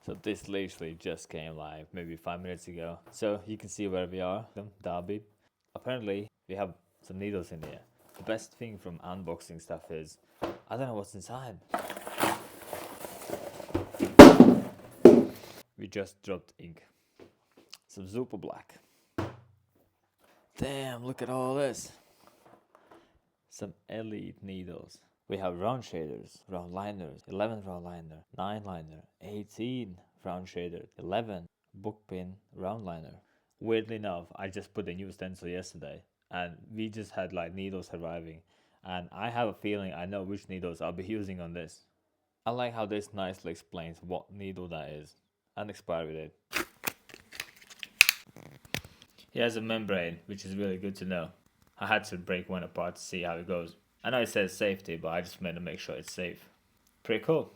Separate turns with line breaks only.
So this literally just came live maybe 5 minutes ago. So you can see where we are, Derby. Apparently we have some needles in here. The best thing from unboxing stuff is I don't know what's inside. We just dropped ink. Some super black. Damn, look at all this. Some elite needles. We have round shaders, round liners, 11 round liner, 9 liner, 18 round shader, 11 book pin round liner. Weirdly enough, I just put a new stencil yesterday and we just had like needles arriving, and I have a feeling I know which needles I'll be using on this. I like how this nicely explains what needle that is and expiry date. He has a membrane, which is really good to know. I had to break one apart to see how it goes. I know it says safety, but I just meant to make sure it's safe. Pretty cool.